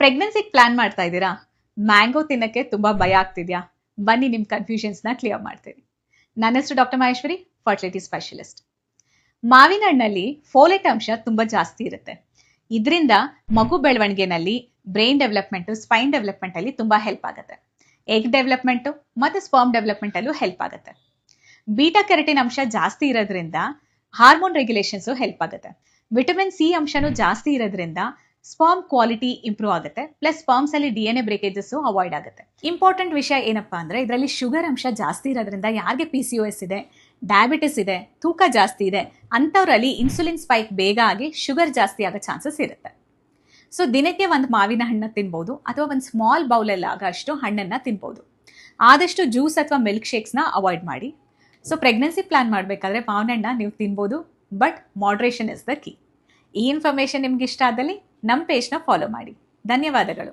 ಪ್ರೆಗ್ನೆನ್ಸಿಗೆ plan ಮಾಡ್ತಾ ಇದ್ದೀರಾ? Mango ತಿನ್ನಕ್ಕೆ ತುಂಬಾ ಭಯ ಆಗ್ತಿದ್ಯಾ? ಬನ್ನಿ ನಿಮ್ ಕನ್ಫ್ಯೂಷನ್ಸ್ನ ಕ್ಲಿಯರ್ ಮಾಡ್ತೀನಿ. ನನ್ನ ಹೆಸರು ಡಾಕ್ಟರ್ ಮಹೇಶ್ವರಿ, ಫರ್ಟಿಲಿಟಿ ಸ್ಪೆಷಲಿಸ್ಟ್. ಮಾವಿನ ಹಣ್ಣಲ್ಲಿ ಫೋಲೇಟ್ ಅಂಶ ತುಂಬಾ ಜಾಸ್ತಿ ಇರುತ್ತೆ. ಇದರಿಂದ ಮಗು ಬೆಳವಣಿಗೆನಲ್ಲಿ ಬ್ರೈನ್ ಡೆವಲಪ್ಮೆಂಟ್, ಸ್ಪೈನ್ ಡೆವಲಪ್ಮೆಂಟ್ ಅಲ್ಲಿ ತುಂಬಾ ಹೆಲ್ಪ್ ಆಗುತ್ತೆ. ಎಗ್ ಡೆವಲಪ್ಮೆಂಟ್ ಮತ್ತೆ ಸ್ಪರ್ಮ್ ಡೆವಲಪ್ಮೆಂಟ್ ಅಲ್ಲೂ ಹೆಲ್ಪ್ ಆಗುತ್ತೆ. ಬೀಟಾ ಕೆರಟಿನ್ ಅಂಶ ಜಾಸ್ತಿ ಇರೋದ್ರಿಂದ ಹಾರ್ಮೋನ್ ರೆಗ್ಯುಲೇಷನ್ಸ್ ಹೆಲ್ಪ್ ಆಗುತ್ತೆ. ವಿಟಮಿನ್ ಸಿ ಅಂಶನೂ ಜಾಸ್ತಿ ಇರೋದ್ರಿಂದ ಸ್ಪರ್ಮ್ ಕ್ವಾಲಿಟಿ ಇಂಪ್ರೂವ್ ಆಗುತ್ತೆ. ಪ್ಲಸ್ ಸ್ಪರ್ಮ್ಸ್ ಅಲ್ಲಿ DNA ಬ್ರೇಕೇಜಸ್ ಅವಾಯ್ಡ್ ಆಗುತ್ತೆ. ಇಂಪಾರ್ಟೆಂಟ್ ವಿಷಯ ಏನಪ್ಪಾ ಅಂದ್ರೆ ಇದರಲ್ಲಿ ಶುಗರ್ ಅಂಶ ಜಾಸ್ತಿ ಇರೋದ್ರಿಂದ ಯಾರಿಗೆ PCOS ಇದೆ, ಡಯಾಬಿಟಿಸ್ ಇದೆ, ತೂಕ ಜಾಸ್ತಿ ಇದೆ ಅಂತವರಲ್ಲಿ ಇನ್ಸುಲಿನ್ ಸ್ಪೈಕ್ ಬೇಗ ಆಗಿ ಶುಗರ್ ಜಾಸ್ತಿ ಆಗೋ ಚಾನ್ಸಸ್ ಇರುತ್ತೆ. ಸೊ ದಿನಕ್ಕೆ ಒಂದು ಮಾವಿನ ಹಣ್ಣನ್ನ ತಿನ್ಬಹುದು ಅಥವಾ ಒಂದು ಸ್ಮಾಲ್ ಬೌಲಲ್ಲಿ ಆಗಷ್ಟು ಹಣ್ಣನ್ನ ತಿನ್ಬಹುದು. ಆದಷ್ಟು ಜ್ಯೂಸ್ ಅಥವಾ ಮಿಲ್ಕ್ ಶೇಕ್ಸ್ನ ಅವಾಯ್ಡ್ ಮಾಡಿ. ಸೊ ಪ್ರೆಗ್ನೆನ್ಸಿ ಪ್ಲಾನ್ ಮಾಡಬೇಕಾದ್ರೆ ಮಾವಿನ ಹಣ್ಣನ್ನ ನೀವು ತಿನ್ಬೋದು, but moderation is the key. ಈ ಇನ್ಫಾರ್ಮೇಶನ್ ನಿಮ್ಗೆ ಇಷ್ಟ ಆದಲ್ಲಿ ನಮ್ಮ ಪೇಜ್ನ ಫಾಲೋ ಮಾಡಿ. ಧನ್ಯವಾದಗಳು.